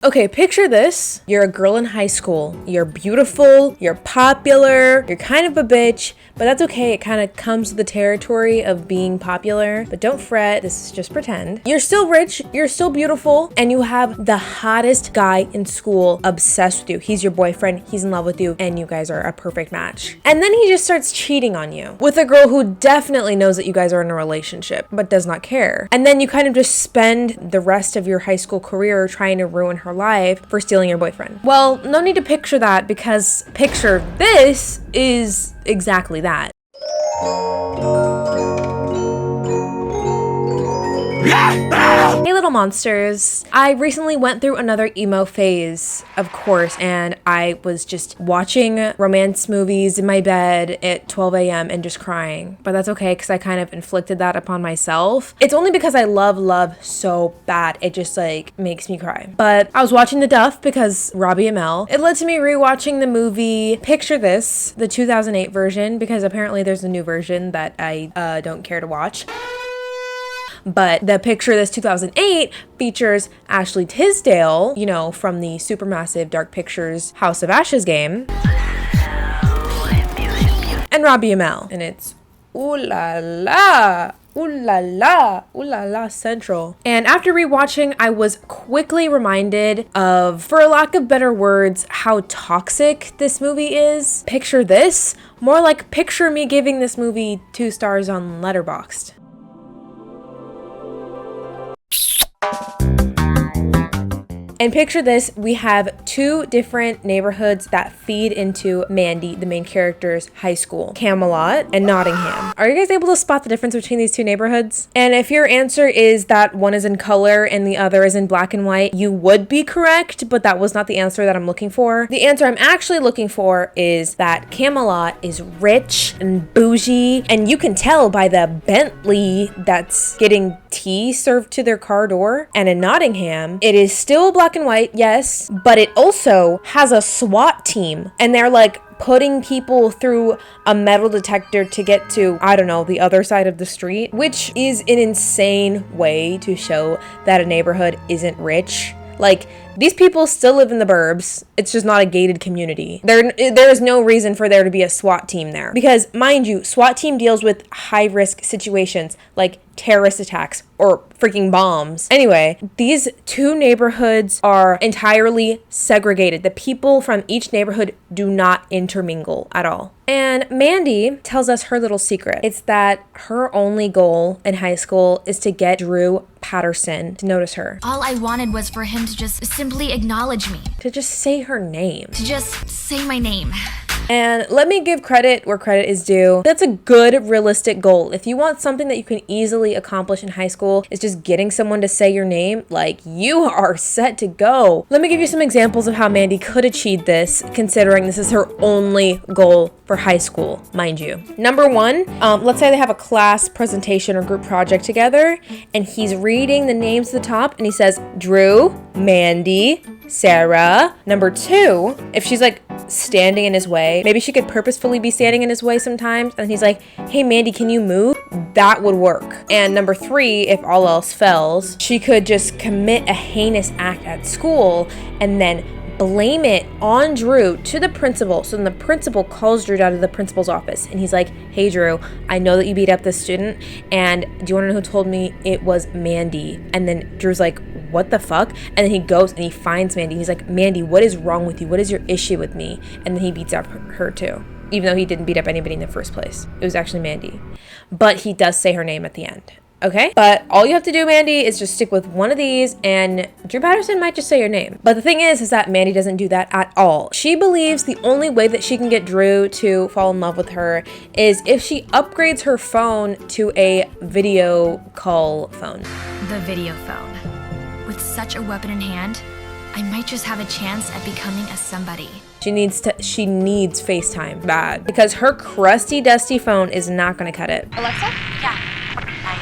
Okay, picture this. You're a girl in high school. You're beautiful, you're popular, you're kind of a bitch, but that's okay. It kind of comes to the territory of being popular. But don't fret, this is just pretend. You're still rich, you're still beautiful, and you have the hottest guy in school obsessed with you. He's your boyfriend, he's in love with you, and you guys are a perfect match. And then he just starts cheating on you with a girl who definitely knows that you guys are in a relationship, but does not care. And then you kind of just spend the rest of your high school career trying to ruin her life for stealing your boyfriend. Well, no need to picture that, because picture this is exactly that. Hey little monsters. I recently went through another emo phase, of course, and I was just watching romance movies in my bed at 12 a.m. and just crying. But that's okay, because I kind of inflicted that upon myself. It's only because I love love so bad. It just like makes me cry. But I was watching The Duff because Robbie Amell. It led to me rewatching the movie Picture This, the 2008 version, because apparently there's a new version that I don't care to watch. But the Picture This 2008 features Ashley Tisdale, you know, from the supermassive Dark Pictures House of Ashes game, and Robbie Amell. And it's ooh la la, ooh la la, ooh la la central. And after rewatching, I was quickly reminded of, for lack of better words, how toxic this movie is. Picture this, more like picture me giving this movie 2 stars on Letterboxd. And picture this, we have 2 different neighborhoods that feed into Mandy, the main character's high school, Camelot and Nottingham. Are you guys able to spot the difference between these 2 neighborhoods? And if your answer is that one is in color and the other is in black and white, you would be correct, but that was not the answer that I'm looking for. The answer I'm actually looking for is that Camelot is rich and bougie, and you can tell by the Bentley that's getting tea served to their car door. And in Nottingham, it is still black and white, yes, but it also has a SWAT team, and they're like putting people through a metal detector to get to, I don't know, the other side of the street, which is an insane way to show that a neighborhood isn't rich. Like, these people still live in the burbs. It's just not a gated community. There is no reason for there to be a SWAT team there. Because, mind you, SWAT team deals with high-risk situations like terrorist attacks or freaking bombs. Anyway, these 2 neighborhoods are entirely segregated. The people from each neighborhood do not intermingle at all. And Mandy tells us her little secret. It's that her only goal in high school is to get Drew Patterson to notice her. All I wanted was for him to just simply acknowledge me. To just say her name. To just say my name. And let me give credit where credit is due. That's a good, realistic goal. If you want something that you can easily accomplish in high school, is just getting someone to say your name, like, you are set to go. Let me give you some examples of how Mandy could achieve this, considering this is her only goal for high school, mind you. Number 1, let's say they have a class presentation or group project together, and he's reading the names at the top, and he says, Drew, Mandy, Sarah. Number 2, if she's like standing in his way, maybe she could purposefully be standing in his way sometimes, and he's like, hey Mandy, can you move? That would work. And number 3, if all else fails, she could just commit a heinous act at school and then blame it on Drew to the principal. So then the principal calls Drew down to the principal's office, and he's like, hey Drew, I know that you beat up this student, and do you want to know who told me? It was Mandy. And then Drew's like, what the fuck? And then he goes and he finds Mandy. He's like, Mandy, what is wrong with you? What is your issue with me? And then he beats up her too, even though he didn't beat up anybody in the first place. It was actually Mandy. But he does say her name at the end. Okay? But all you have to do, Mandy, is just stick with one of these, and Drew Patterson might just say your name. But the thing is that Mandy doesn't do that at all. She believes the only way that she can get Drew to fall in love with her is if she upgrades her phone to a video call phone. The video phone. With such a weapon in hand, I might just have a chance at becoming a somebody. She needs FaceTime bad, because her crusty, dusty phone is not gonna cut it. Alexa? Yeah.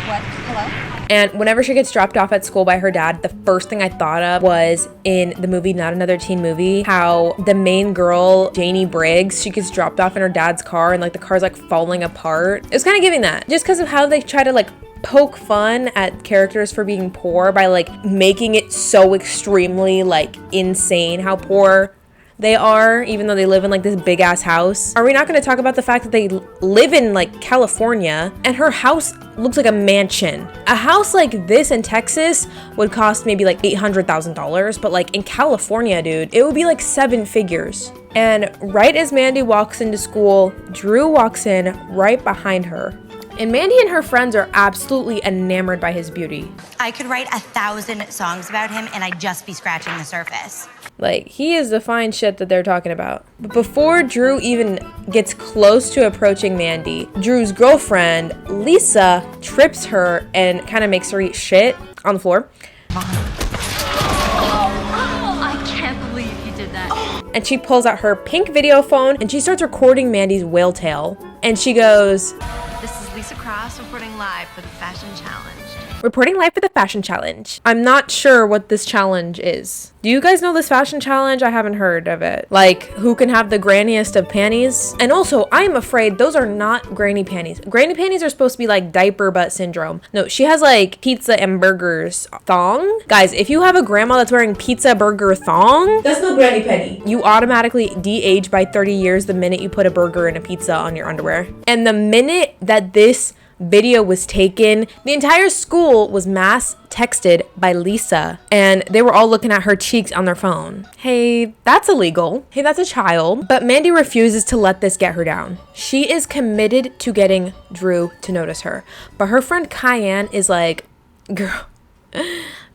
What? Hello? And whenever she gets dropped off at school by her dad, the first thing I thought of was in the movie Not Another Teen Movie, how the main girl, Janie Briggs, she gets dropped off in her dad's car and like the car's like falling apart. It was kind of giving that, just because of how they try to like poke fun at characters for being poor by like making it so extremely like insane how poor they are, even though they live in like this big ass house? Are we not going to talk about the fact that they live in like California and her house looks like a mansion? A house like this in Texas would cost maybe like $800,000, but like in California, dude, it would be like 7 figures. And right as Mandy walks into school, Drew walks in right behind her. And Mandy and her friends are absolutely enamored by his beauty. I could write 1,000 songs about him and I'd just be scratching the surface. Like, he is the fine shit that they're talking about. But before Drew even gets close to approaching Mandy, Drew's girlfriend, Lisa, trips her and kind of makes her eat shit on the floor. I can't believe you did that. And she pulls out her pink video phone and she starts recording Mandy's whale tail. And she goes, This is Lisa Cross reporting live for the Fashion Challenge. reporting live for the fashion challenge. I'm not sure what this challenge is. Do you guys know this fashion challenge? I haven't heard of it. Like, who can have the granniest of panties? And also, I'm afraid those are not granny panties. Granny panties are supposed to be like diaper butt syndrome. No, she has like pizza and burgers thong. Guys, if you have a grandma that's wearing pizza burger thong, that's no granny panty. You automatically de-age by 30 years the minute you put a burger and a pizza on your underwear. And the minute that this video was taken, the entire school was mass texted by Lisa and they were all looking at her cheeks on their phone. Hey, that's illegal. Hey, that's a child. But Mandy refuses to let this get her down. She is committed to getting Drew to notice her. But her friend Cayenne is like, girl,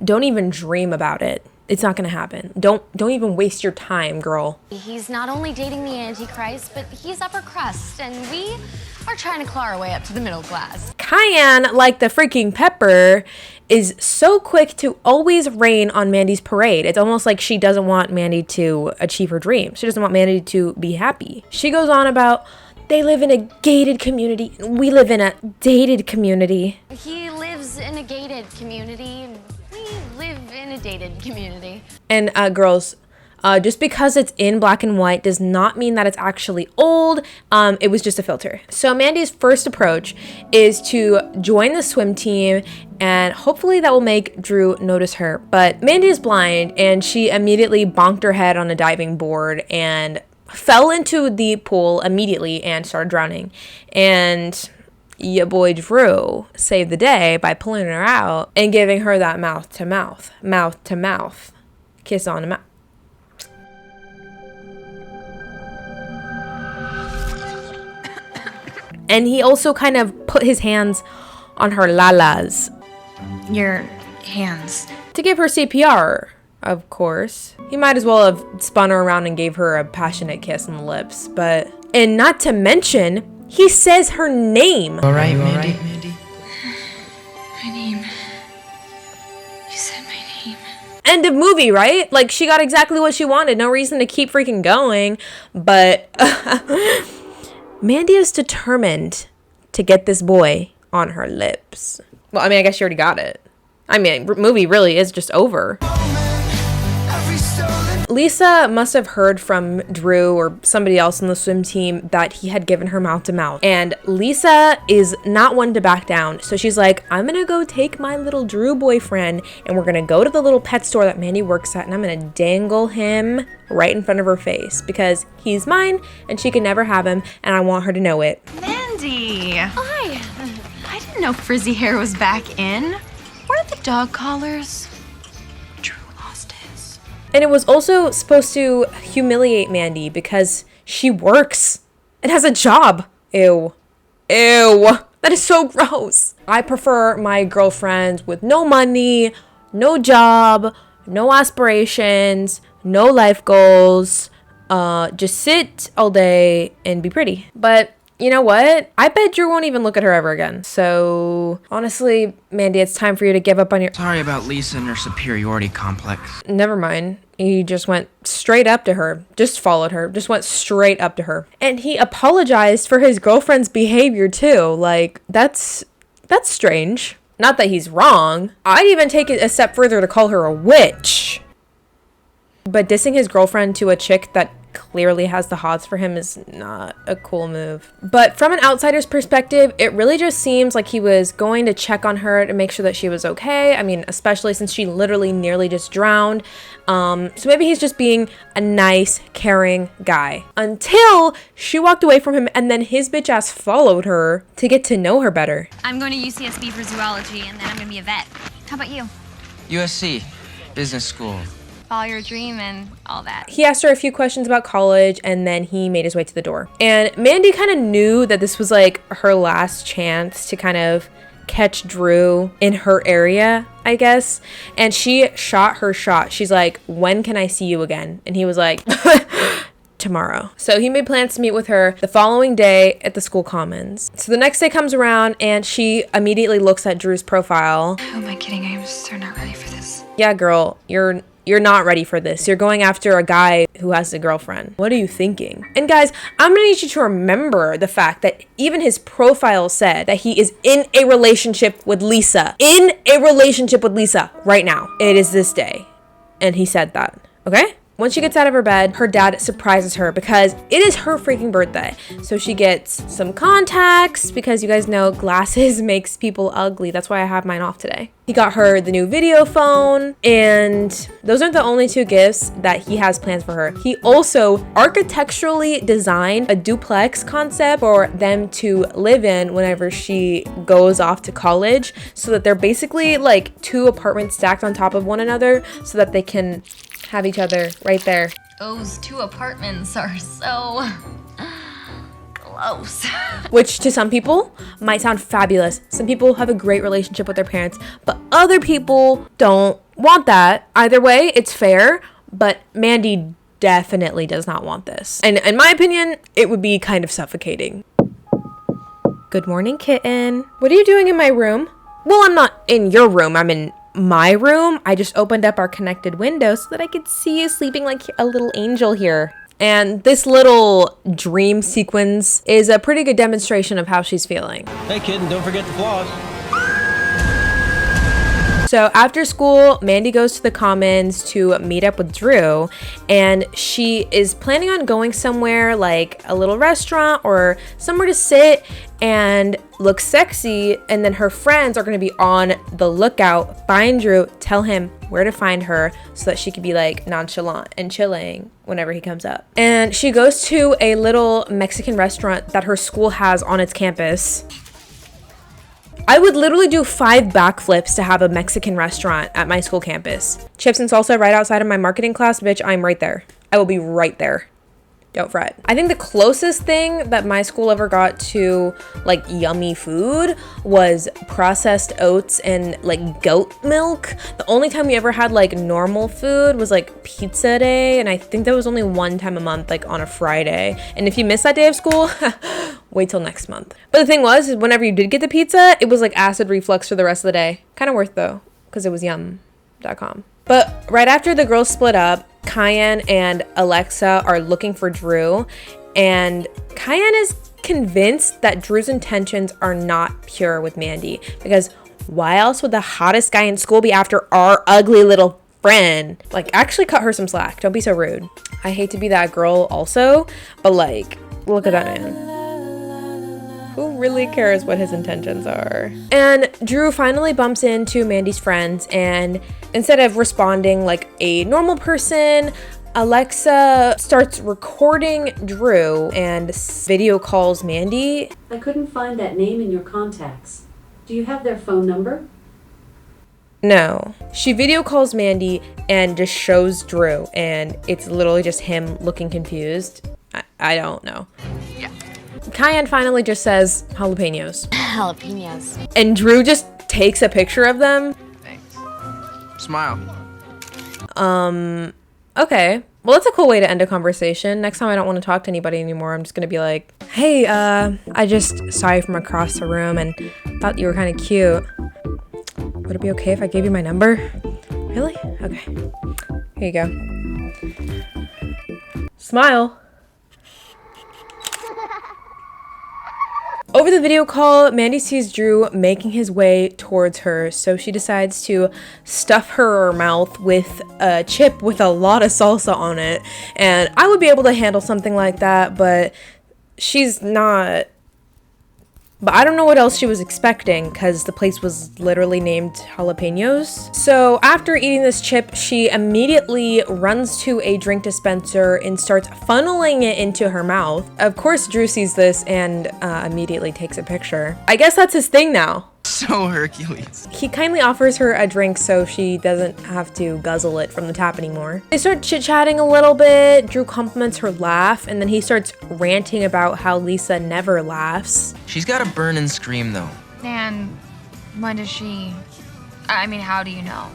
don't even dream about it. It's not gonna happen. Don't even waste your time, girl. He's not only dating the Antichrist, but he's upper crust, and we are trying to claw our way up to the middle class. Cayenne, like the freaking pepper, is so quick to always rain on Mandy's parade. It's almost like she doesn't want Mandy to achieve her dreams. She doesn't want Mandy to be happy. She goes on about, they live in a gated community. We live in a dated community. He lives in a gated community. We live in a dated community. And girls, just because it's in black and white does not mean that it's actually old. It was just a filter. So Mandy's first approach is to join the swim team, and hopefully that will make Drew notice her. But Mandy is blind, and she immediately bonked her head on a diving board and fell into the pool immediately and started drowning. And your boy Drew saved the day by pulling her out and giving her that mouth to mouth kiss on the mouth. And he also kind of put his hands on her lalas. Your hands. To give her CPR, of course. He might as well have spun her around and gave her a passionate kiss on the lips, but... And not to mention, he says her name. All right, Mandy. My name. You said my name. End of movie, right? Like, she got exactly what she wanted. No reason to keep freaking going. But Mandy is determined to get this boy on her lips. Well, I mean, I guess she already got it. I mean, movie really is just over. Lisa must have heard from Drew or somebody else on the swim team that he had given her mouth to mouth. And Lisa is not one to back down. So she's like, I'm going to go take my little Drew boyfriend and we're going to go to the little pet store that Mandy works at and I'm going to dangle him right in front of her face because he's mine and she can never have him and I want her to know it. Mandy! Hi. I didn't know frizzy hair was back in. Where are the dog collars? Drew lost his. And it was also supposed to humiliate Mandy because she works and has a job. Ew. Ew. That is so gross. I prefer my girlfriends with no money, no job, no aspirations, no life goals. Just sit all day and be pretty. But you know what? I bet Drew won't even look at her ever again. So honestly, Mandy, it's time for you to give up on your... Sorry about Lisa and her superiority complex. Never mind. He just went straight up to her. Just followed her. Just went straight up to her. And he apologized for his girlfriend's behavior too. Like, that's strange. Not that he's wrong. I'd even take it a step further to call her a witch. But dissing his girlfriend to a chick that clearly has the hots for him is not a cool move. But from an outsider's perspective, it really just seems like he was going to check on her to make sure that she was okay. I mean, especially since she literally nearly just drowned. So maybe he's just being a nice, caring guy. Until she walked away from him and then his bitch ass followed her to get to know her better. I'm going to UCSB for zoology, and then I'm going to be a vet. How about you? USC, business school. Follow your dream and all that. He asked her a few questions about college and then he made his way to the door. And Mandy kind of knew that this was like her last chance to kind of catch Drew in her area, I guess. And she shot her shot. She's like, when can I see you again? And he was like, tomorrow. So he made plans to meet with her the following day at the school commons. So the next day comes around and she immediately looks at Drew's profile. Who am I kidding? I'm so not ready for this. Yeah, girl, you're not ready for this. You're going after a guy who has a girlfriend. What are you thinking? And guys, I'm gonna need you to remember the fact that even his profile said that he is in a relationship with Lisa. In a relationship with Lisa right now. It is this day. And he said that, okay? Once she gets out of her bed, her dad surprises her because it is her freaking birthday. So she gets some contacts because you guys know glasses makes people ugly. That's why I have mine off today. He got her the new video phone, and those aren't the only two gifts that he has plans for her. He also architecturally designed a duplex concept for them to live in whenever she goes off to college, so that they're basically like two apartments stacked on top of one another so that they can have each other right there. Those two apartments are so close. Which to some people might sound fabulous. Some people have a great relationship with their parents, but other people don't want that. Either way, it's fair, but Mandy definitely does not want this. And in my opinion, it would be kind of suffocating. Good morning, kitten. What are you doing in my room? Well, I'm not in your room. I'm in my room. I just opened up our connected window so that I could see you sleeping like a little angel here. And this little dream sequence is a pretty good demonstration of how she's feeling. Hey kid, and don't forget the floss. So after school, Mandy goes to the commons to meet up with Drew, and she is planning on going somewhere like a little restaurant or somewhere to sit and look sexy, and then her friends are going to be on the lookout, find Drew, tell him where to find her so that she could be like nonchalant and chilling whenever he comes up. And she goes to a little Mexican restaurant that her school has on its campus. I would literally do 5 backflips to have a Mexican restaurant at my school campus. Chips and salsa right outside of my marketing class, bitch, I'm right there. I will be right there. Don't fret. I think the closest thing that my school ever got to like yummy food was processed oats and like goat milk. The only time we ever had like normal food was like pizza day, and I think that was only one time a month, like on a Friday. And if you miss that day of school, wait till next month. But the thing was, is whenever you did get the pizza, it was like acid reflux for the rest of the day. Kind of worth though, because it was yum.com. But right after the girls split up, Cayenne and Alexa are looking for Drew, and Cayenne is convinced that Drew's intentions are not pure with Mandy, because why else would the hottest guy in school be after our ugly little friend? Like, actually cut her some slack. Don't be so rude. I hate to be that girl also, but like, look at that man. Who really cares what his intentions are? And Drew finally bumps into Mandy's friends, and instead of responding like a normal person, Alexa starts recording Drew and video calls Mandy. I couldn't find that name in your contacts. Do you have their phone number? No. She video calls Mandy and just shows Drew, and it's literally just him looking confused. I don't know. Yeah. Cayenne finally just says jalapenos. Jalapenos. And Drew just takes a picture of them. Thanks. Smile. Okay. Well, that's a cool way to end a conversation. Next time I don't want to talk to anybody anymore. I'm just going to be like, hey, I just saw you from across the room and thought you were kind of cute. Would it be okay if I gave you my number? Really? Okay. Here you go. Smile. Over the video call, Mandy sees Drew making his way towards her, so she decides to stuff her mouth with a chip with a lot of salsa on it. And I would be able to handle something like that, but she's not. But I don't know what else she was expecting because the place was literally named Jalapenos. So after eating this chip, she immediately runs to a drink dispenser and starts funneling it into her mouth. Of course, Drew sees this and immediately takes a picture. I guess that's his thing now. So Hercules. He kindly offers her a drink so she doesn't have to guzzle it from the tap anymore. They start chit-chatting a little bit. Drew compliments her laugh, and then he starts ranting about how Lisa never laughs. She's got a burn and scream, though. And when does she... I mean, how do you know?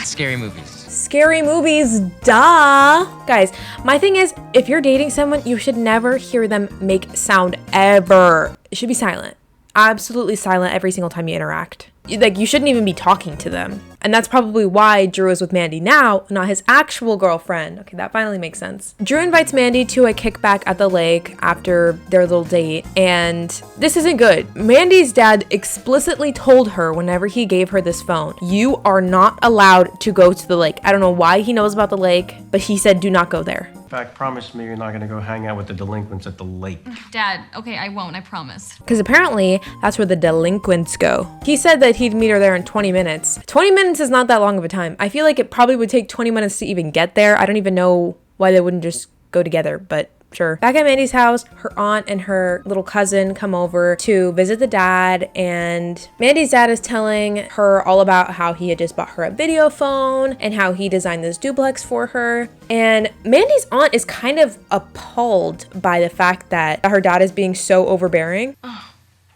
Scary movies. Scary movies, duh. Guys, my thing is, if you're dating someone, you should never hear them make sound ever. It should be silent. Absolutely silent every single time you interact. Like, you shouldn't even be talking to them. And that's probably why Drew is with Mandy now, not his actual girlfriend. Okay, that finally makes sense. Drew invites Mandy to a kickback at the lake after their little date, and this isn't good. Mandy's dad explicitly told her whenever he gave her this phone, you are not allowed to go to the lake. I don't know why he knows about the lake, but he said do not go there. In fact, promise me you're not gonna go hang out with the delinquents at the lake. Dad, okay, I won't, I promise. Because apparently that's where the delinquents go. He said that he'd meet her there in 20 minutes. 20 minutes is not that long of a time. I feel like it probably would take 20 minutes to even get there. I don't even know why they wouldn't just go together, but sure. Back at Mandy's house, her aunt and her little cousin come over to visit the dad, and Mandy's dad is telling her all about how he had just bought her a video phone and how he designed this duplex for her. And Mandy's aunt is kind of appalled by the fact that her dad is being so overbearing.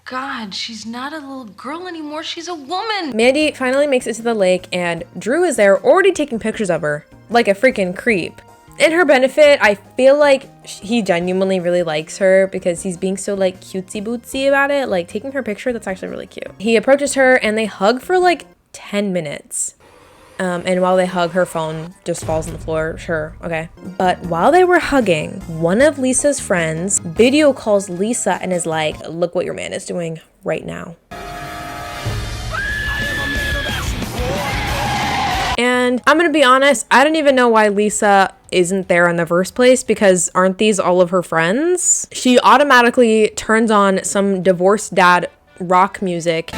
God, she's not a little girl anymore, she's a woman. Mandy finally makes it to the lake, and Drew is there already taking pictures of her like a freaking creep. In her benefit, I feel like he genuinely really likes her because he's being so like cutesy bootsy about it. Like taking her picture, that's actually really cute. He approaches her and they hug for like 10 minutes. And while they hug, her phone just falls on the floor. Sure, okay. But while they were hugging, one of Lisa's friends video calls Lisa and is like, look what your man is doing right now. And I'm gonna be honest, I don't even know why Lisa isn't there in the first place, because aren't these all of her friends? She automatically turns on some divorced dad rock music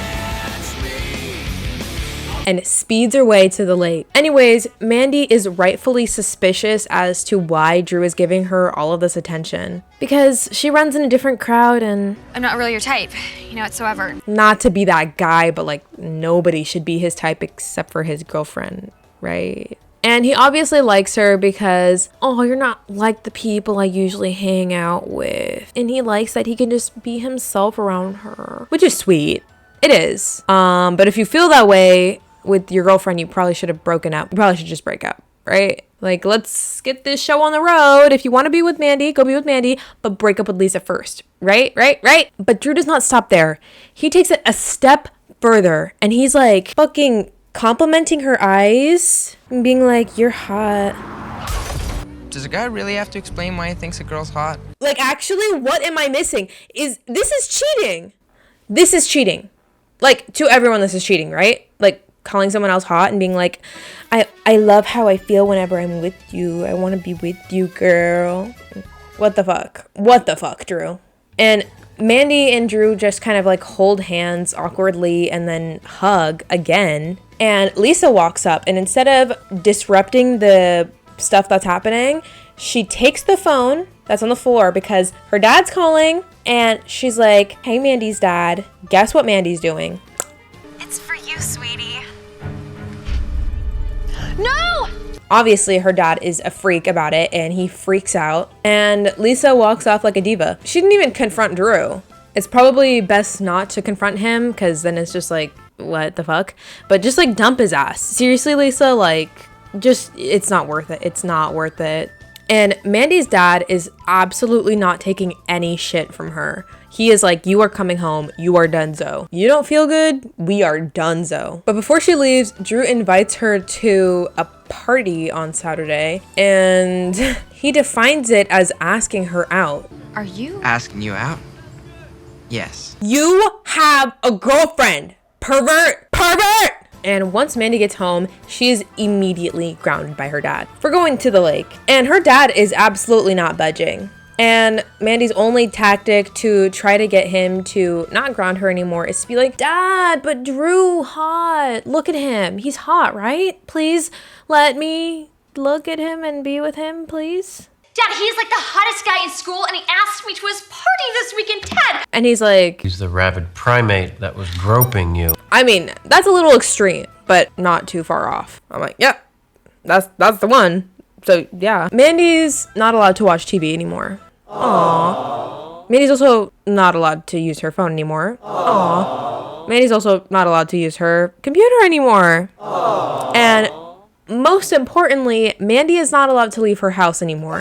and speeds her way to the lake. Anyways, Mandy is rightfully suspicious as to why Drew is giving her all of this attention. Because she runs in a different crowd and... I'm not really your type, whatsoever. Not to be that guy, but like nobody should be his type except for his girlfriend, right? And he obviously likes her because, oh, you're not like the people I usually hang out with. And he likes that he can just be himself around her, which is sweet. It is. But if you feel that way with your girlfriend, you probably should have broken up. You probably should just break up, right? Like, let's get this show on the road. If you want to be with Mandy, go be with Mandy, but break up with Lisa first, right? But Drew does not stop there. He takes it a step further, and he's like fucking complimenting her eyes and being like, you're hot. Does a guy really have to explain why he thinks a girl's hot? Like, actually, what am I missing? This is cheating. This is cheating. Like, to everyone, this is cheating, right? Like, calling someone else hot and being like, I love how I feel whenever I'm with you. I want to be with you, girl. What the fuck? What the fuck, Drew? And Mandy and Drew just kind of like hold hands awkwardly and then hug again. And Lisa walks up, and instead of disrupting the stuff that's happening, she takes the phone that's on the floor because her dad's calling, and she's like, hey, Mandy's dad, guess what Mandy's doing? It's for you, sweetie. No! Obviously, her dad is a freak about it, and he freaks out. And Lisa walks off like a diva. She didn't even confront Drew. It's probably best not to confront him, because then it's just like, what the fuck? But just like dump his ass. Seriously, Lisa, like, just, it's not worth it. It's not worth it. And Mandy's dad is absolutely not taking any shit from her. He is like, you are coming home. You are donezo. You don't feel good? We are donezo. But before she leaves, Drew invites her to a party on Saturday, and he defines it as asking her out. Are you? Asking you out? Yes. You have a girlfriend, pervert, pervert! And once Mandy gets home, she is immediately grounded by her dad for going to the lake. And her dad is absolutely not budging. And Mandy's only tactic to try to get him to not ground her anymore is to be like, Dad, but Drew, hot. Look at him. He's hot, right? Please let me look at him and be with him, please. Dad, he's like the hottest guy in school, and he asked me to his party this weekend, Ted. And he's like, He's the rabid primate that was groping you. I mean, that's a little extreme, but not too far off. I'm like, yep, that's the one. So yeah, Mandy's not allowed to watch TV anymore. Aww. Mandy's also not allowed to use her phone anymore. Aww. Mandy's also not allowed to use her computer anymore. And most importantly, Mandy is not allowed to leave her house anymore,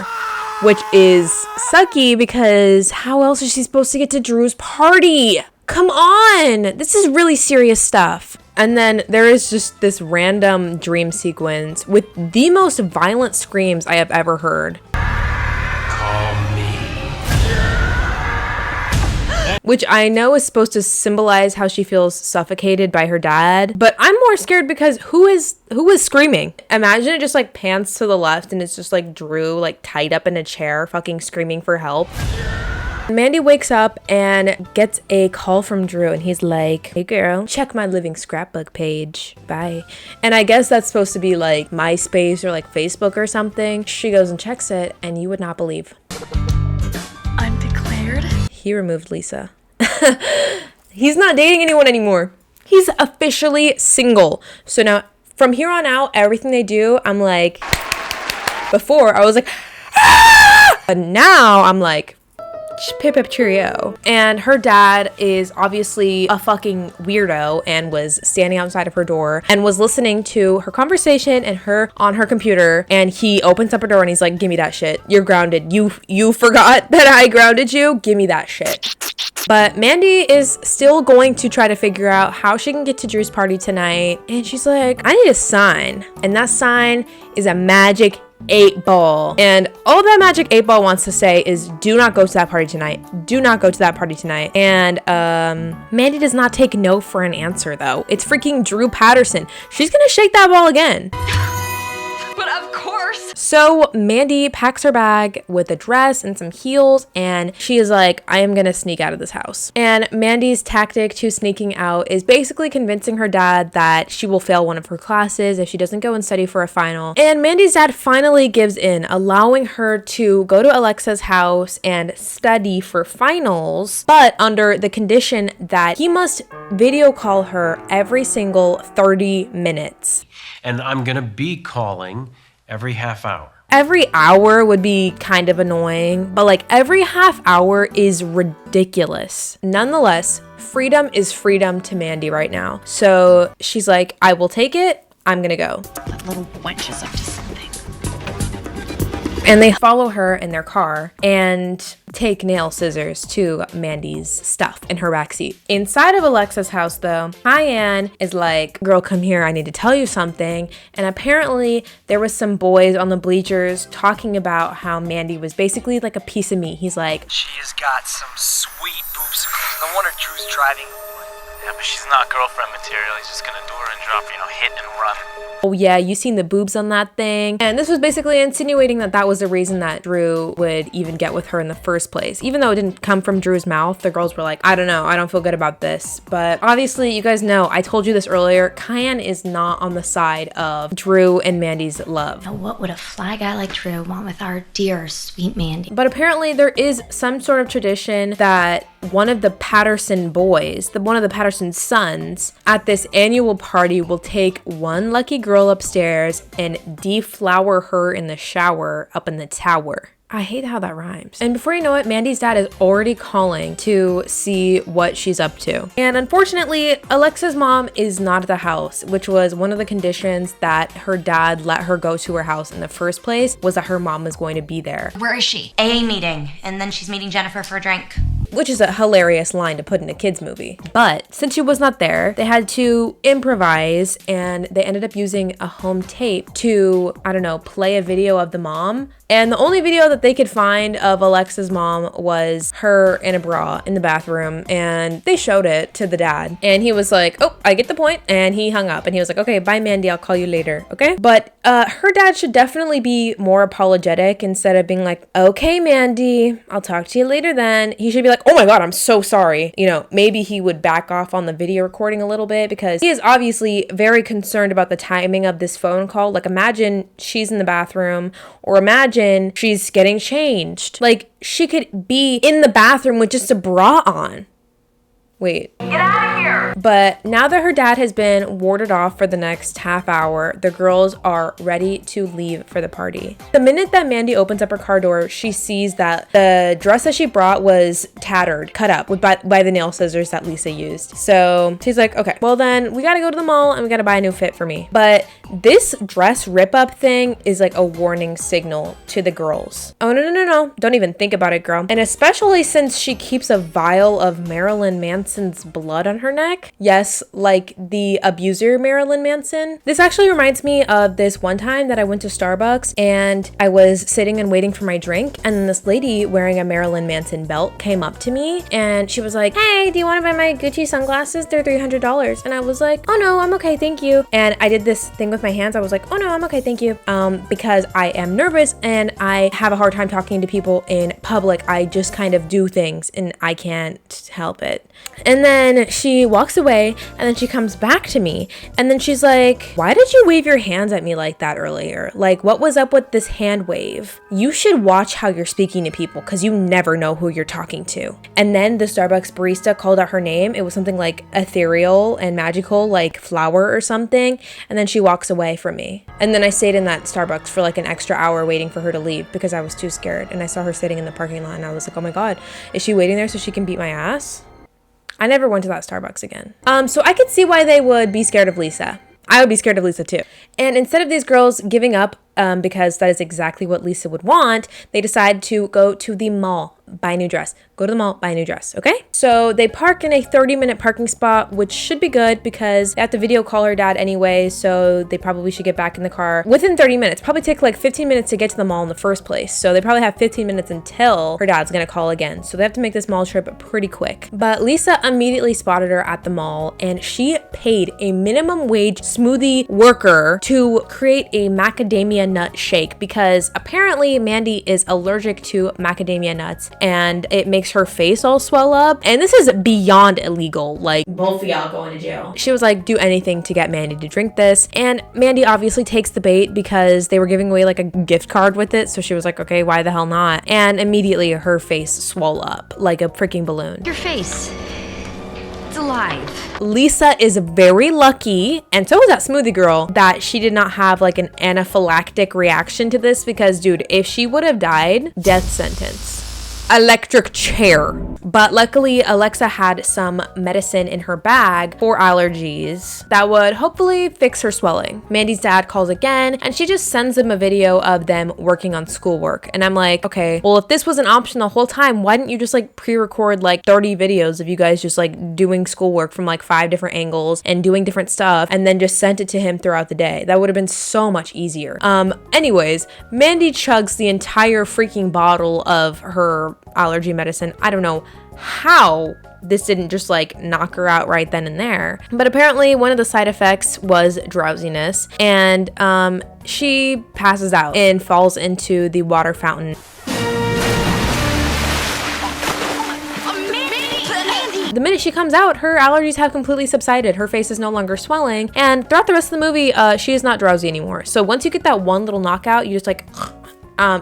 which is sucky because how else is she supposed to get to Drew's party? Come on, this is really serious stuff. And then there is just this random dream sequence with the most violent screams I have ever heard. Call me. Which I know is supposed to symbolize how she feels suffocated by her dad, but I'm more scared because who is screaming? Imagine it just like pans to the left and it's just like Drew like tied up in a chair fucking screaming for help. Mandy wakes up and gets a call from Drew and he's like, hey girl, check my living scrapbook page. Bye. And I guess that's supposed to be like MySpace or like Facebook or something. She goes and checks it and you would not believe. Undeclared? He removed Lisa. He's not dating anyone anymore. He's officially single. So now from here on out, everything they do, I'm like, before I was like, ah! But now I'm like, pip pip cheerio. And her dad is obviously a fucking weirdo and was standing outside of her door and was listening to her conversation and her on her computer, and he opens up her door and he's like, give me that shit, you're grounded, you forgot that I grounded you, give me that shit. But Mandy is still going to try to figure out how she can get to Drew's party tonight, and she's like, I need a sign, and that sign is a magic 8-ball. And all that magic 8-ball wants to say is do not go to that party tonight. Do not go to that party tonight. And Mandy does not take no for an answer though. It's freaking Drew Patterson. She's gonna shake that ball again. But of course. So Mandy packs her bag with a dress and some heels, and she is like, I am gonna sneak out of this house. And Mandy's tactic to sneaking out is basically convincing her dad that she will fail one of her classes if she doesn't go and study for a final. And Mandy's dad finally gives in, allowing her to go to Alexa's house and study for finals, but under the condition that he must video call her every single 30 minutes. And I'm gonna be calling every half hour. Every hour would be kind of annoying, but like every half hour is ridiculous. Nonetheless, freedom is freedom to Mandy right now. So she's like, I will take it. I'm gonna go. That little wench is up to something. And they follow her in their car and take nail scissors to Mandy's stuff in her backseat. Inside of Alexa's house though, Cheyenne is like, girl, come here, I need to tell you something. And apparently there was some boys on the bleachers talking about how Mandy was basically like a piece of meat. He's like, she has got some sweet boobsicles. No wonder Drew's driving. Yeah, but she's not girlfriend material. He's just gonna do her and drop, hit and run. oh yeah, you seen the boobs on that thing. And this was basically insinuating that that was the reason that Drew would even get with her in the first place. Even though it didn't come from Drew's mouth, the girls were like, I don't know, I don't feel good about this. But obviously, you guys know, I told you this earlier, Cheyenne is not on the side of Drew and Mandy's love. Now, what would a fly guy like Drew want with our dear, sweet Mandy? But apparently there is some sort of tradition that one of the Patterson boys, one of the Patterson sons, at this annual party will take one lucky girl upstairs and deflower her in the shower up in the tower. I hate how that rhymes. And before you know it, Mandy's dad is already calling to see what she's up to. And unfortunately, Alexa's mom is not at the house, which was one of the conditions that her dad let her go to her house in the first place, was that her mom was going to be there. Where is she? AA meeting, and then she's meeting Jennifer for a drink. which is a hilarious line to put in a kid's movie. But since she was not there, they had to improvise, and they ended up using a home tape to, I don't know, play a video of the mom. And the only video that they could find of Alexa's mom was her in a bra in the bathroom, and they showed it to the dad. And he was like, oh, I get the point. And he hung up, and he was like, okay, bye, Mandy, I'll call you later, okay? But her dad should definitely be more apologetic instead of being like, okay, Mandy, I'll talk to you later then. He should be like, oh my God, I'm so sorry. You know, maybe he would back off on the video recording a little bit because he is obviously very concerned about the timing of this phone call. Like, imagine she's in the bathroom, or imagine she's getting changed. Like, she could be in the bathroom with just a bra on. Wait. Get out of here! But now that her dad has been warded off for the next half hour, the girls are ready to leave for the party. The minute that Mandy opens up her car door, she sees that the dress that she brought was tattered, cut up by the nail scissors that Lisa used. So she's like, okay, well then we gotta go to the mall and we gotta buy a new fit for me. But this dress rip-up thing is like a warning signal to the girls. Oh, no. Don't even think about it, girl. And especially since she keeps a vial of Marilyn Manson's blood on her neck. Yes, like the abuser Marilyn Manson. This actually reminds me of this one time that I went to Starbucks and I was sitting and waiting for my drink, and then this lady wearing a Marilyn Manson belt came up to me and she was like, hey, do you want to buy my Gucci sunglasses? They're $300. And I was like, oh no, I'm okay, thank you. And I did this thing with my hands. I was like, oh no, I'm okay, thank you. Because I am nervous and I have a hard time talking to people in public. I just kind of do things and I can't help it. And then she walks away and then she comes back to me and then she's like, why did you wave your hands at me like that earlier? Like, what was up with this hand wave? You should watch how you're speaking to people because you never know who you're talking to. And then the Starbucks barista called out her name. It was something like ethereal and magical, like flower or something. And then she walks away from me. And then I stayed in that Starbucks for like an extra hour waiting for her to leave because I was too scared. And I saw her sitting in the parking lot and I was like, oh my God, is she waiting there so she can beat my ass? I never went to that Starbucks again. So I could see why they would be scared of Lisa. I would be scared of Lisa too. And instead of these girls giving up, because that is exactly what Lisa would want, they decide to go to the mall, buy a new dress. Go to the mall, buy a new dress, okay? So they park in a 30-minute parking spot, which should be good because they have to video call her dad anyway, so they probably should get back in the car within 30 minutes. Probably take like 15 minutes to get to the mall in the first place. So they probably have 15 minutes until her dad's gonna call again. So they have to make this mall trip pretty quick. But Lisa immediately spotted her at the mall and she paid a minimum wage smoothie worker to create a macadamia nut shake because apparently Mandy is allergic to macadamia nuts and it makes her face all swell up. And this is beyond illegal. Like, both of y'all going to jail. She was like, do anything to get Mandy to drink this. And Mandy obviously takes the bait because they were giving away like a gift card with it. So she was like, okay, why the hell not? And immediately her face swelled up like a freaking balloon. Your face. It's alive. Lisa is very lucky, and so was that smoothie girl, that she did not have like an anaphylactic reaction to this because, dude, if she would have died, death sentence. Electric chair. But luckily Alexa had some medicine in her bag for allergies that would hopefully fix her swelling. Mandy's dad calls again and she just sends them a video of them working on schoolwork. And I'm like, okay, well, if this was an option the whole time, why didn't you just like pre-record like 30 videos of you guys just like doing schoolwork from like 5 different angles and doing different stuff and then just sent it to him throughout the day? That would have been so much easier. Anyways, Mandy chugs the entire freaking bottle of her allergy medicine. I don't know how this didn't just like knock her out right then and there, but apparently one of the side effects was drowsiness, and she passes out and falls into the water fountain. The minute she comes out, her allergies have completely subsided. Her face is no longer swelling, and throughout the rest of the movie, she is not drowsy anymore. So once you get that one little knockout, you just like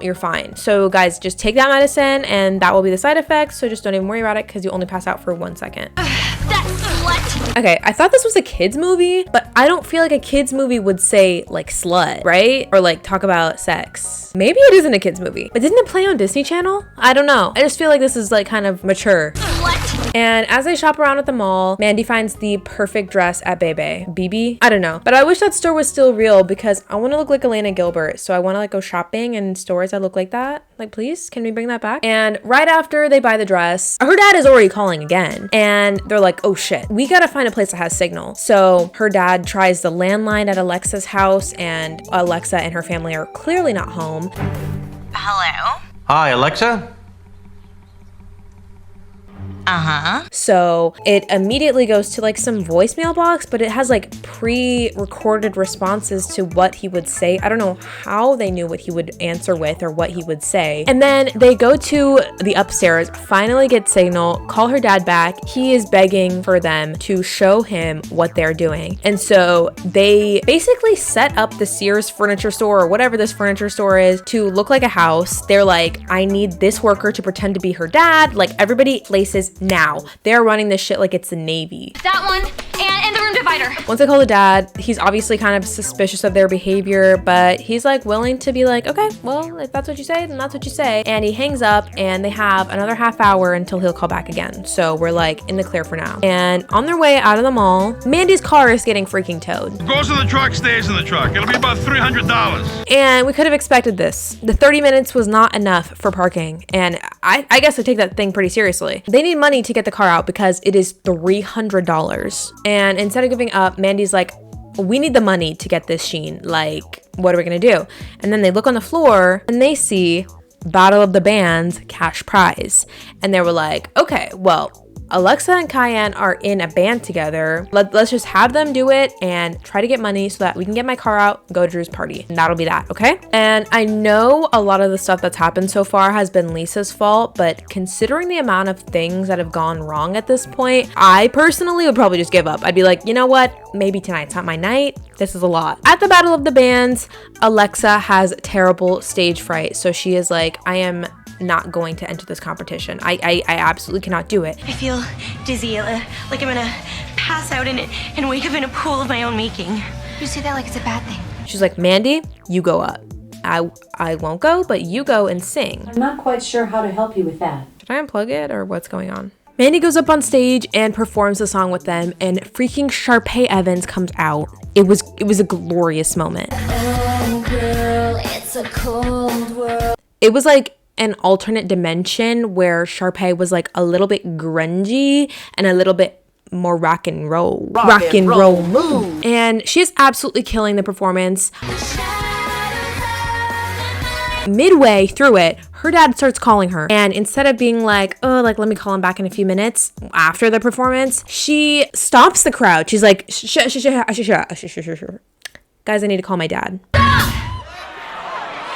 you're fine. So guys, just take that medicine and that will be the side effects. So just don't even worry about it because you only pass out for 1 second. That slut! What? Okay, I thought this was a kid's movie, but I don't feel like a kid's movie would say like slut, right? Or like talk about sex. Maybe it isn't a kid's movie, but didn't it play on Disney Channel? I don't know. I just feel like this is like kind of mature. What? And as they shop around at the mall, Mandy finds the perfect dress at Bebe. BB? I don't know. But I wish that store was still real because I want to look like Elena Gilbert. So I want to like go shopping in stores that look like that. Like, please, can we bring that back? And right after they buy the dress, her dad is already calling again. And they're like, oh shit, we gotta find a place that has signal. So her dad tries the landline at Alexa's house, and Alexa and her family are clearly not home. Hello? Hi, Alexa? Uh-huh. So it immediately goes to like some voicemail box, but it has like pre-recorded responses to what he would say. I don't know how they knew what he would answer with or what he would say. And then they go to the upstairs, finally get signal, call her dad back. He is begging for them to show him what they're doing. And so they basically set up the Sears furniture store or whatever this furniture store is to look like a house. They're like, I need this worker to pretend to be her dad. Like, everybody places now. They're running this shit like it's the Navy. That one and the room divider. Once I call the dad, he's obviously kind of suspicious of their behavior, but he's like willing to be like, okay, well, if that's what you say, then that's what you say. And he hangs up, and they have another half hour until he'll call back again. So we're like in the clear for now. And on their way out of the mall, Mandy's car is getting freaking towed. Goes in the truck, stays in the truck. It'll be about $300. And we could have expected this. The 30 minutes was not enough for parking. And I guess I take that thing pretty seriously. They need money to get the car out because it is $300. And instead of giving up, Mandy's like, we need the money to get this Sheen. Like, what are we gonna do? And then they look on the floor and they see Battle of the Bands cash prize. And they were like, okay, well, Alexa and Cayenne are in a band together. Let's just have them do it and try to get money so that we can get my car out and go to Drew's party. And that'll be that, okay? And I know a lot of the stuff that's happened so far has been Lisa's fault, but considering the amount of things that have gone wrong at this point, I personally would probably just give up. I'd be like, you know what? Maybe tonight's not my night. This is a lot. At the Battle of the Bands, Alexa has terrible stage fright. So she is like, I am not going to enter this competition. I absolutely cannot do it. I feel dizzy, like I'm gonna pass out and wake up in a pool of my own making. You say that like it's a bad thing. She's like, Mandy, you go up. I won't go, but you go and sing. I'm not quite sure how to help you with that. Should I unplug it or what's going on? Mandy goes up on stage and performs the song with them, and freaking Sharpay Evans comes out. It was a glorious moment. Oh, girl, it's a cold world. It was like an alternate dimension where Sharpay was like a little bit grungy and a little bit more rock and roll move. And she's absolutely killing the performance. Midway through it, her dad starts calling her, and instead of being like, oh, like let me call him back in a few minutes after the performance, she stops the crowd. She's like, guys, I need to call my dad.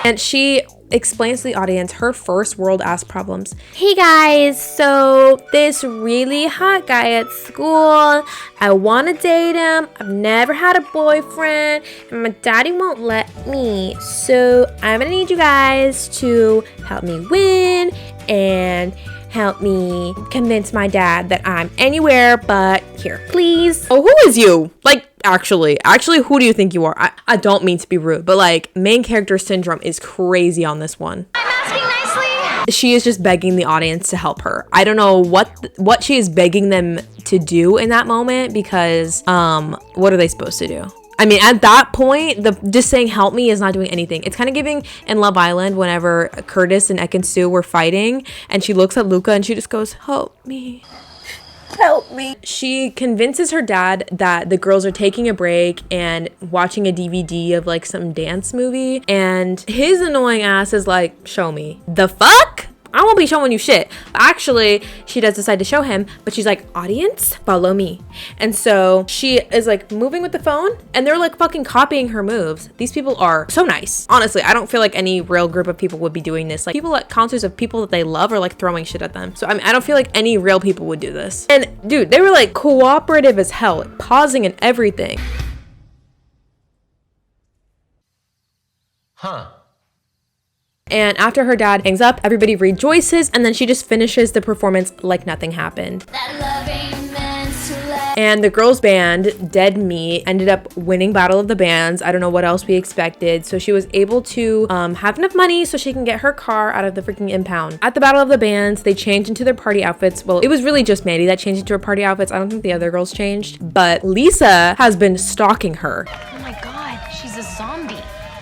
And she explains to the audience her first world ass problems. Hey guys, so this really hot guy at school, I want to date him. I've never had a boyfriend and my daddy won't let me. So I'm gonna need you guys to help me win and help me convince my dad that I'm anywhere but here, please. Oh, who is you? Like, actually, who do you think you are? I don't mean to be rude, but like, main character syndrome is crazy on this one. I'm asking nicely. She is just begging the audience to help her. I don't know what she is begging them to do in that moment, because what are they supposed to do? I mean, at that point, just saying help me is not doing anything. It's kind of giving in Love Island whenever Curtis and Ekin-Su were fighting and she looks at Luca and she just goes, help me. Help me. She convinces her dad that the girls are taking a break and watching a DVD of like some dance movie, and his annoying ass is like, show me. The fuck? I won't be showing you shit. Actually, she does decide to show him, but she's like, audience, follow me. And so she is like moving with the phone and they're like fucking copying her moves. These people are so nice. Honestly, I don't feel like any real group of people would be doing this. Like, people at concerts of people that they love are like throwing shit at them. So I mean, I don't feel like any real people would do this. And dude, they were like cooperative as hell, like, pausing and everything. Huh. And after her dad hangs up, everybody rejoices, and then she just finishes the performance like nothing happened. And the girls' band, Dead Meat, ended up winning Battle of the Bands. I don't know what else we expected. So she was able to have enough money so she can get her car out of the freaking impound. At the Battle of the Bands, they changed into their party outfits. Well, it was really just Mandy that changed into her party outfits. I don't think the other girls changed. But Lisa has been stalking her. Oh my god, she's a zombie.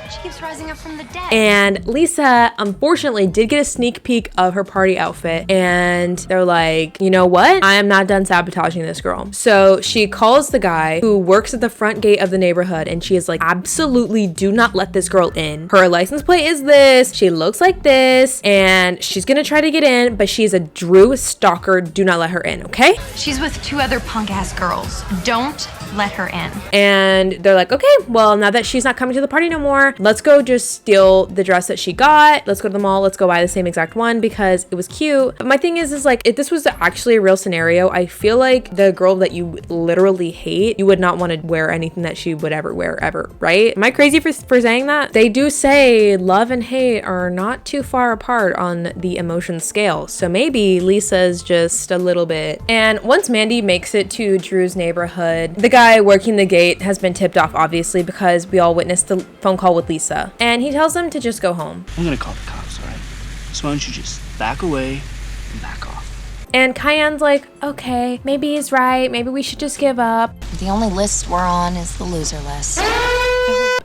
She keeps rising up from the dead. And Lisa, unfortunately, did get a sneak peek of her party outfit. And they're like, you know what? I am not done sabotaging this girl. So she calls the guy who works at the front gate of the neighborhood. And she is like, absolutely do not let this girl in. Her license plate is this. She looks like this. And she's going to try to get in. But she's a Drew stalker. Do not let her in, okay? She's with 2 other punk-ass girls. Don't let her in. And they're like, okay, well, now that she's not coming to the party no more, let's go just steal the dress that she got. Let's go to the mall. Let's go buy the same exact one because it was cute. But my thing is like, if this was actually a real scenario, I feel like the girl that you literally hate, you would not want to wear anything that she would ever wear ever, right? Am I crazy for saying that? They do say love and hate are not too far apart on the emotion scale. So maybe Lisa's just a little bit. And once Mandy makes it to Drew's neighborhood, the guy working the gate has been tipped off, obviously, because we all witnessed the phone call with Lisa. And he tells them to just go home. I'm gonna call the cops, all right? So why don't you just back away and back off? And Cayenne's like, okay, maybe he's right. Maybe we should just give up. The only list we're on is the loser list.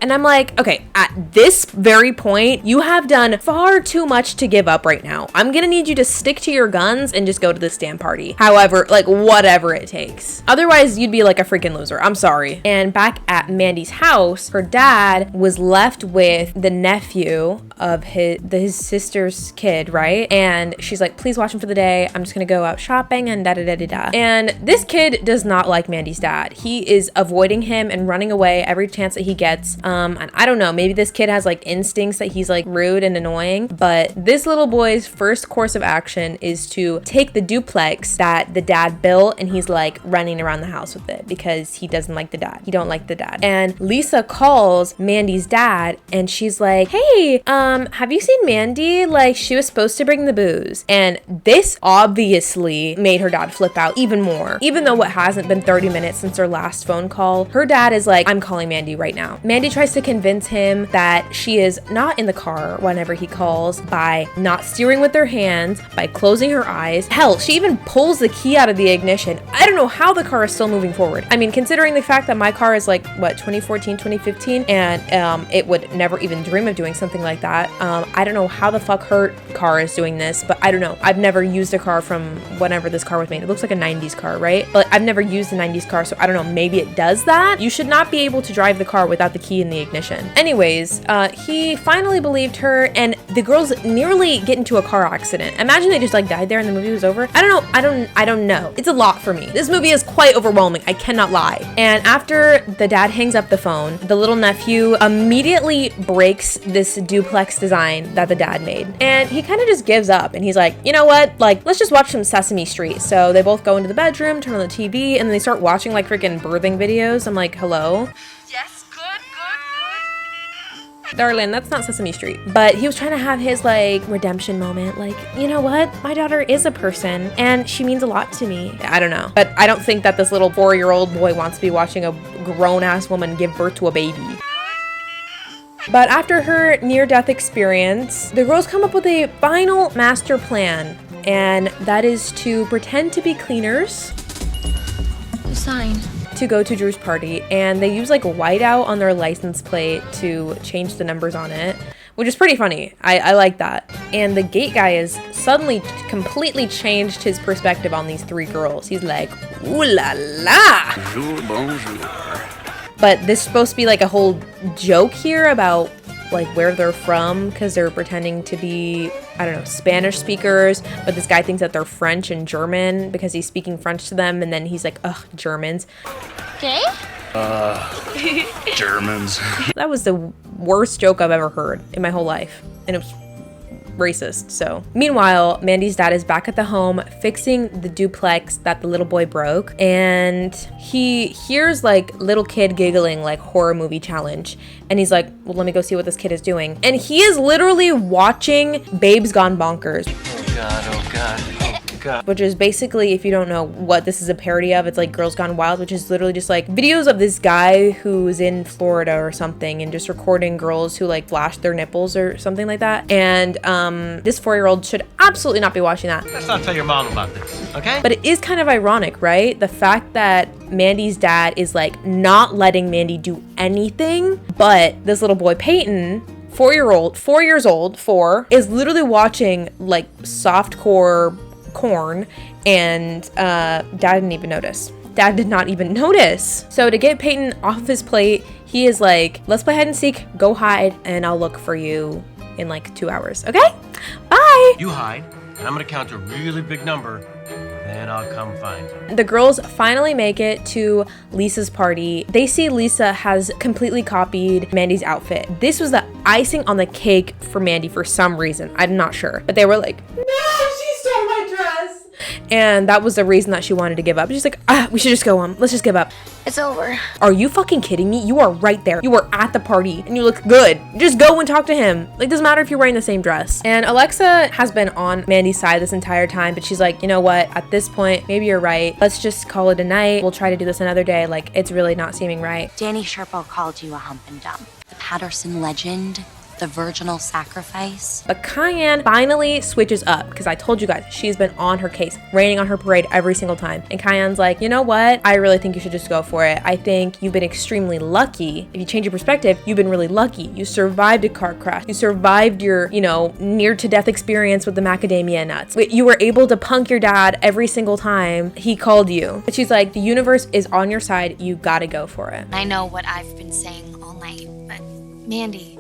And I'm like, okay, at this very point, you have done far too much to give up right now. I'm gonna need you to stick to your guns and just go to this damn party. However, like whatever it takes. Otherwise, you'd be like a freaking loser. I'm sorry. And back at Mandy's house, her dad was left with the nephew of his sister's kid, right? And she's like, please watch him for the day. I'm just gonna go out shopping and da-da-da-da-da. And this kid does not like Mandy's dad. He is avoiding him and running away every chance that he gets. And I don't know, maybe this kid has like instincts that he's like rude and annoying, but this little boy's first course of action is to take the duplex that the dad built, and he's like running around the house with it because he doesn't like the dad. He don't like the dad. And Lisa calls Mandy's dad and she's like, hey, have you seen Mandy? Like, she was supposed to bring the booze. And this obviously made her dad flip out even more. Even though it hasn't been 30 minutes since her last phone call, her dad is like, I'm calling Mandy right now. Mandy tries to convince him that she is not in the car whenever he calls by not steering with her hands, by closing her eyes. Hell, she even pulls the key out of the ignition. I don't know how the car is still moving forward. I mean, considering the fact that my car is like, what, 2014, 2015, and it would never even dream of doing something like that. I don't know how the fuck her car is doing this, but I don't know. I've never used a car from whenever this car was made. It looks like a 90s car, right? But I've never used a 90s car, so I don't know. Maybe it does that. You should not be able to drive the car without the key in the ignition. Anyways, he finally believed her, and the girls nearly get into a car accident. Imagine they just like died there and the movie was over. I don't know. I don't know. It's a lot for me. This movie is quite overwhelming. I cannot lie. And after the dad hangs up the phone, the little nephew immediately breaks this duplex design that the dad made. And he kind of just gives up, and he's like, you know what? Like, let's just watch some Sesame Street. So they both go into the bedroom, turn on the TV, and then they start watching like freaking birthing videos. I'm like, hello? Yes, good. Darling, that's not Sesame Street. But he was trying to have his like redemption moment. Like, you know what? My daughter is a person and she means a lot to me. I don't know. But I don't think that this little 4-year-old boy wants to be watching a grown-ass woman give birth to a baby. But after her near-death experience, the girls come up with a final master plan. And that is to pretend to be cleaners. The sign. To go to Drew's party, and they use like whiteout on their license plate to change the numbers on it, which is pretty funny. I like that. And the gate guy has suddenly completely changed his perspective on these 3 girls. He's like, ooh la la. Bonjour, bonjour. But this is supposed to be like a whole joke here about like where they're from, because they're pretending to be, I don't know, Spanish speakers, but this guy thinks that they're French and German because he's speaking French to them, and then he's like, ugh, Germans. Okay? Germans. That was the worst joke I've ever heard in my whole life, and it was racist. So meanwhile, Mandy's dad is back at the home fixing the duplex that the little boy broke, and he hears like little kid giggling like horror movie challenge, and he's like, well, let me go see what this kid is doing. And he is literally watching Babes Gone Bonkers. Oh god, oh god. God. which is basically, if you don't know what this is a parody of, it's like Girls Gone Wild, which is literally just like videos of this guy who's in Florida or something and just recording girls who like flash their nipples or something like that. And this 4-year-old should absolutely not be watching that. Let's not tell your mom about this, okay? But it is kind of ironic, right? The fact that Mandy's dad is like not letting Mandy do anything, but this little boy Peyton, 4 years old, is literally watching like softcore corn, and dad didn't even notice. Dad did not even notice. So to get Peyton off of his plate, he is like, let's play hide and seek, go hide, and I'll look for you in like 2 hours, okay? Bye! You hide, and I'm gonna count a really big number, then I'll come find you. The girls finally make it to Lisa's party. They see Lisa has completely copied Mandy's outfit. This was the icing on the cake for Mandy for some reason. I'm not sure. But they were like, no, she stole my dress. And that was the reason that she wanted to give up. She's like, we should just go on. Let's just give up. It's over. Are you fucking kidding me? You are right there. You were at the party and you look good. Just go and talk to him. Like, doesn't matter if you're wearing the same dress. And Alexa has been on Mandy's side this entire time, but she's like, you know what? At this point, maybe you're right. Let's just call it a night. We'll try to do this another day. Like, it's really not seeming right. Danny Sherpo called you a hump and dump. The Patterson legend, the virginal sacrifice. But Cayenne finally switches up because I told you guys she's been on her case, raining on her parade every single time. And Cayenne's like, you know what? I really think you should just go for it. I think you've been extremely lucky. If you change your perspective, you've been really lucky. You survived a car crash. You survived your, near to death experience with the macadamia nuts. You were able to punk your dad every single time he called you. But she's like, the universe is on your side. You gotta go for it. I know what I've been saying all night, but Mandy,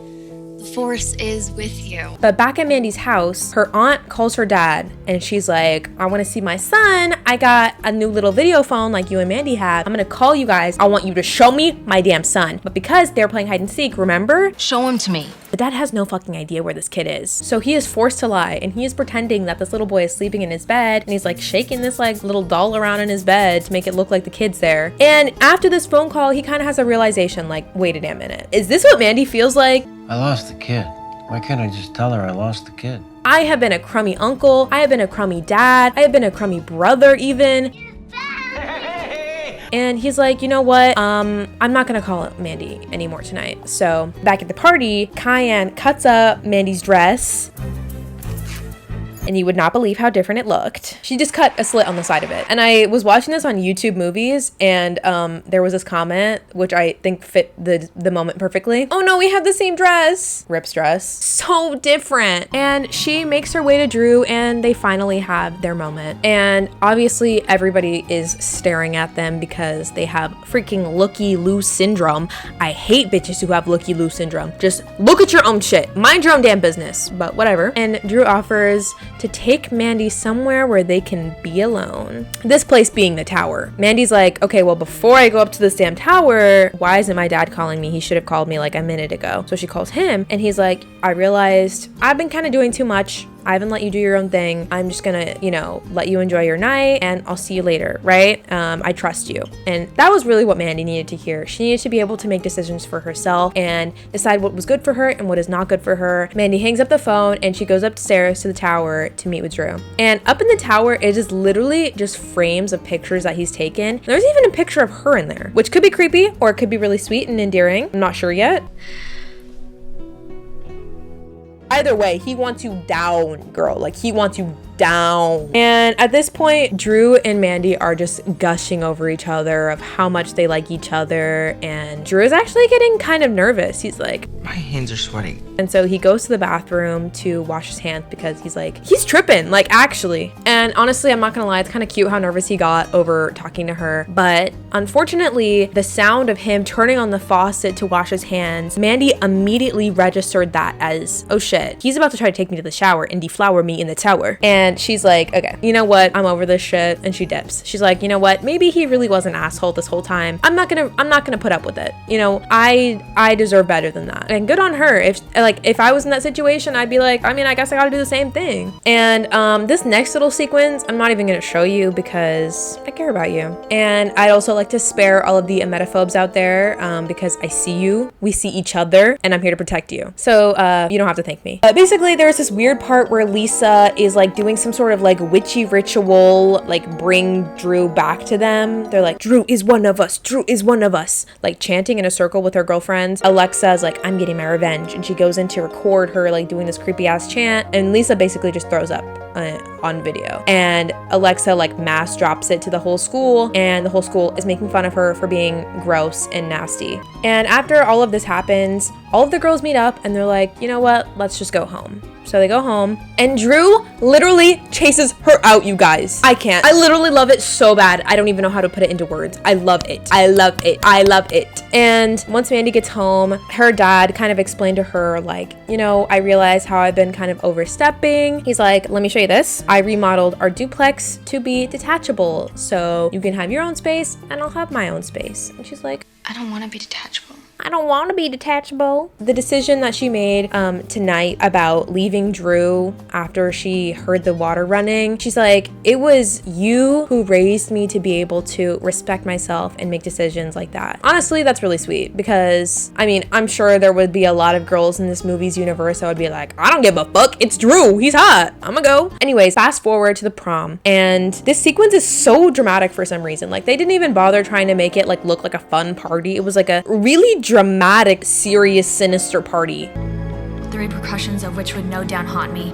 the force is with you. But back at Mandy's house, her aunt calls her dad and she's like, I want to see my son. I got a new little video phone like you and Mandy have. I'm going to call you guys. I want you to show me my damn son. But because they're playing hide and seek, remember? Show him to me. The dad has no fucking idea where this kid is. So he is forced to lie and he is pretending that this little boy is sleeping in his bed and he's like shaking this like little doll around in his bed to make it look like the kid's there. And after this phone call, he kind of has a realization like, wait a damn minute. Is this what Mandy feels like? I lost the kid. Why can't I just tell her I lost the kid? I have been a crummy uncle. I have been a crummy dad. I have been a crummy brother even. And he's like, you know what? I'm not gonna call it Mandy anymore tonight. So back at the party, Cayenne cuts up Mandy's dress. And you would not believe how different it looked. She just cut a slit on the side of it. And I was watching this on YouTube Movies, and there was this comment, which I think fit the moment perfectly. Oh no, we have the same dress. Rip's dress. So different. And she makes her way to Drew, and they finally have their moment. And obviously, everybody is staring at them because they have freaking looky-loo syndrome. I hate bitches who have looky-loo syndrome. Just look at your own shit. Mind your own damn business. But whatever. And Drew offers to take Mandy somewhere where they can be alone. This place being the tower. Mandy's like, okay, well, before I go up to this damn tower, why isn't my dad calling me? He should have called me like a minute ago. So she calls him and he's like, I realized I've been kind of doing too much. I haven't let you do your own thing. I'm just gonna, let you enjoy your night and I'll see you later, right? I trust you. And that was really what Mandy needed to hear. She needed to be able to make decisions for herself and decide what was good for her and what is not good for her. Mandy hangs up the phone and she goes upstairs to the tower to meet with Drew. And up in the tower, it is literally just frames of pictures that he's taken. There's even a picture of her in there, which could be creepy or it could be really sweet and endearing. I'm not sure yet. Either way, he wants you down, girl. Like, he wants you down. And at this point, Drew and Mandy are just gushing over each other of how much they like each other. And Drew is actually getting kind of nervous. He's like, my hands are sweating. And so he goes to the bathroom to wash his hands because he's tripping, like, actually. And honestly, I'm not gonna lie, it's kind of cute how nervous he got over talking to her. But unfortunately, the sound of him turning on the faucet to wash his hands, Mandy immediately registered that as, oh shit, he's about to try to take me to the shower and deflower me in the tower. And she's like, okay, you know what? I'm over this shit. And she dips. She's like, you know what? Maybe he really was an asshole this whole time. I'm not gonna put up with it. I deserve better than that. And good on her. If I was in that situation, I'd be like, I guess I gotta do the same thing. And this next little sequence, I'm not even gonna show you because I care about you. And I'd also like to spare all of the emetophobes out there because I see you, we see each other, and I'm here to protect you. So you don't have to thank me. Basically, there's this weird part where Lisa is like doing some sort of like witchy ritual, like bring Drew back to them. They're like, Drew is one of us, Drew is one of us, like chanting in a circle with her girlfriends. Alexa's like, I'm getting my revenge, and she goes in to record her like doing this creepy ass chant, and Lisa basically just throws up on video, and Alexa like mass drops it to the whole school, and the whole school is making fun of her for being gross and nasty. And after all of this happens, all of the girls meet up and they're like, you know what, let's just go home. So they go home, and Drew literally chases her out, you guys. I can't. I literally love it so bad. I don't even know how to put it into words. I love it. I love it. I love it. And once Mandy gets home, her dad kind of explained to her, like, you know, I realized how I've been kind of overstepping. He's like, let me show you this. I remodeled our duplex to be detachable, so you can have your own space and I'll have my own space. And she's like, I don't want to be detachable. I don't want to be detachable. The decision that she made tonight about leaving Drew after she heard the water running, she's like, it was you who raised me to be able to respect myself and make decisions like that. Honestly, that's really sweet, because I mean, I'm sure there would be a lot of girls in this movie's universe that would be like, I don't give a fuck, it's Drew, he's hot, I'ma go. Anyways, fast forward to the prom, and this sequence is so dramatic for some reason. Like, they didn't even bother trying to make it like look like a fun party. It was like a really dramatic, serious, sinister party. The repercussions of which would no doubt haunt me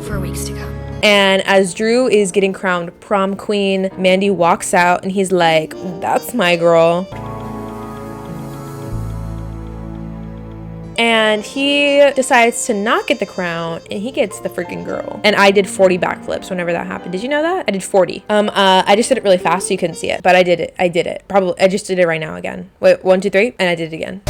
for weeks to come. And as Drew is getting crowned prom queen, Mandy walks out and he's like, that's my girl. And he decides to not get the crown, and he gets the freaking girl. And I did 40 backflips whenever that happened. Did you know that? I did 40. I just did it really fast so you couldn't see it, but I did it. Probably, I just did it right now again. Wait, 1, 2, 3, and I did it again.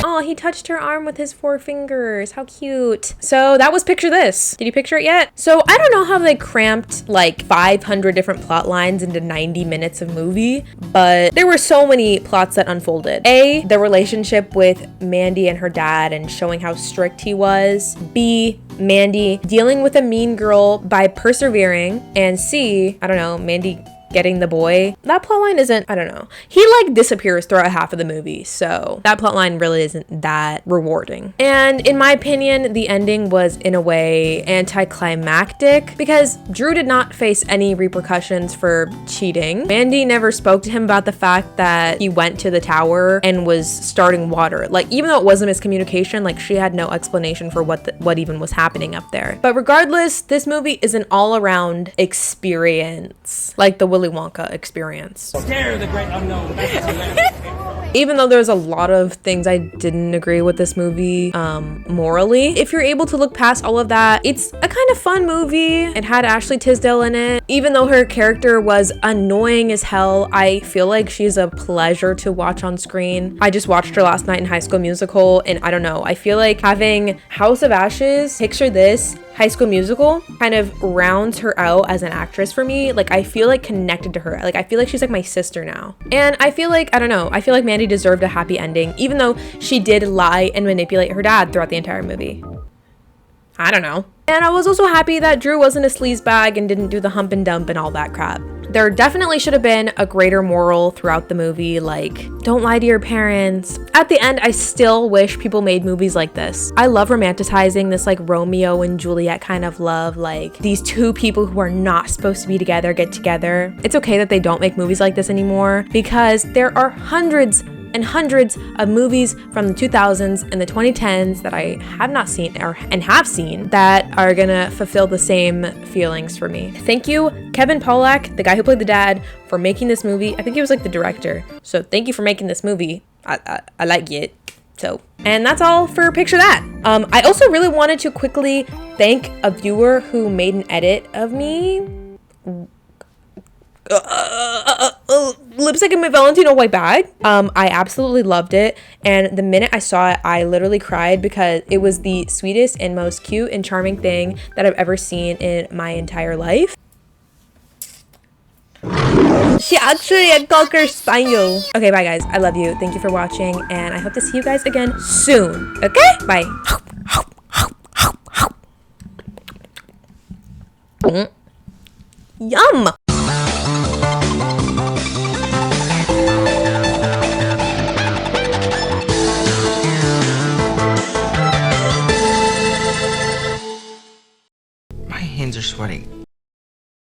Oh, he touched her arm with his 4 fingers. How cute. So that was Picture This. Did you picture it yet? So I don't know how they cramped like 500 different plot lines into 90 minutes of movie, but there were so many plots that unfolded. A, the relationship with Mandy and her dad and showing how strict he was. B, Mandy dealing with a mean girl by persevering. And C, I don't know, Mandy getting the boy. That plotline isn't, I don't know. He like disappears throughout half of the movie, so that plotline really isn't that rewarding. And in my opinion, the ending was in a way anticlimactic because Drew did not face any repercussions for cheating. Mandy never spoke to him about the fact that he went to the tower and was starting water. Like, even though it was a miscommunication, like she had no explanation for what even was happening up there. But regardless, this movie is an all-around experience, like the Willy Wonka experience. Scare the great unknown. Even though there's a lot of things I didn't agree with this movie morally, if you're able to look past all of that, it's a kind of fun movie. It had Ashley Tisdale in it. Even though her character was annoying as hell, I feel like she's a pleasure to watch on screen. I just watched her last night in High School Musical, and I don't know, I feel like having House of Ashes, Picture This, High School Musical kind of rounds her out as an actress for me. Like, I feel like connected to her. Like, I feel like she's like my sister now. And I feel like, I don't know, I feel like Mandy deserved a happy ending, even though she did lie and manipulate her dad throughout the entire movie. I don't know. And I was also happy that Drew wasn't a sleazebag and didn't do the hump and dump and all that crap. There definitely should have been a greater moral throughout the movie, like, don't lie to your parents. At the end, I still wish people made movies like this. I love romanticizing this like Romeo and Juliet kind of love, like these two people who are not supposed to be together get together. It's okay that they don't make movies like this anymore because there are hundreds and hundreds of movies from the 2000s and the 2010s that I have not seen and have seen that are gonna fulfill the same feelings for me. Thank you, Kevin Pollak, the guy who played the dad, for making this movie. I think he was like the director. So thank you for making this movie. I like it. So, and that's all for Picture That. I also really wanted to quickly thank a viewer who made an edit of me. Lipstick in my Valentino white bag. I absolutely loved it, and the minute I saw it, I literally cried because it was the sweetest and most cute and charming thing that I've ever seen in my entire life. She actually a Cocker Spaniel. Okay, bye guys. I love you. Thank you for watching, and I hope to see you guys again soon. Okay? Bye. Yum!